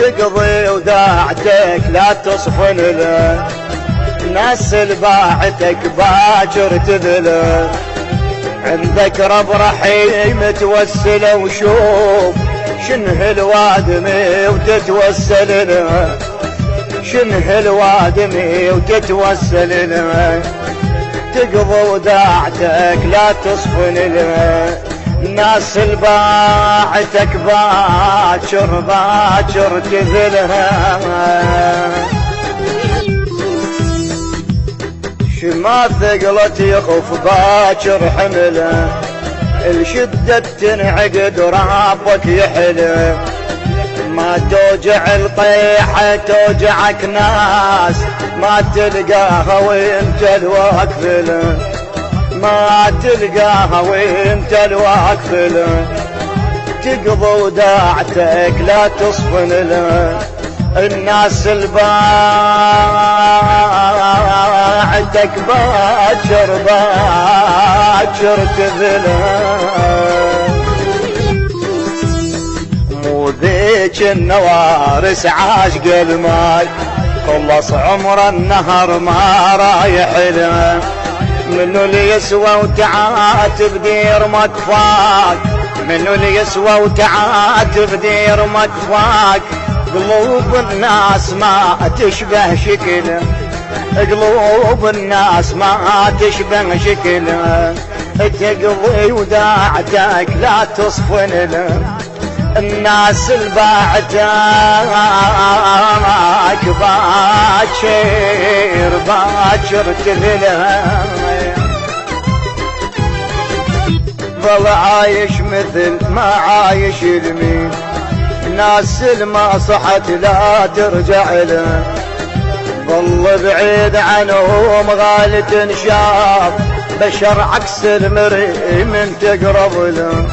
تقضي وداعتك لا تصفن له، ناس باعتك باكر تذله، عندك رب رحيم توسله وشوف شنه الوادمي وتتوسل له، شنه الوادمي وتتوسل له، تقضي وداعتك لا تصفن له، الناس الباعتك باكر باكر تذلها، شما ثقلت يخف باكر حمله، الشدة تنعقد رابك يحله، ما توجع الطيحة توجعك ناس ما تلقاها وانت الواقف له، ما تلقاها وانت الواقف له، تقضي وداعتك لا تصفن له، الناس الباعتك باكر باكر تذلها، مو ذيك النوارس عاشق الماي خلص عمر النهر ما رايح له، منو اللي يسوى وتعاتب دير مكفاك، منو اللي يسوى وتعاتب دير مكفاك، قلوب الناس ما تشبه شكله، قلوب الناس ما تشبه شكله، تقضي وداعتك لا تصفن له، الناس الباعتك باكر باكر تذلها، ظل عايش مثل ما عايش المين، الناس الما صحت لا ترجع له، ظل بعيد عنهم غالي تنشاف، بشر عكس المرء من تقرب له،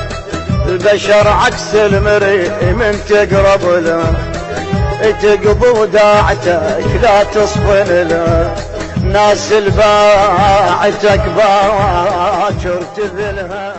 البشر عكس المرء من تقرب له، تقضي وداعتك لا تصفن له، ناس الباعتك باكر تذلها.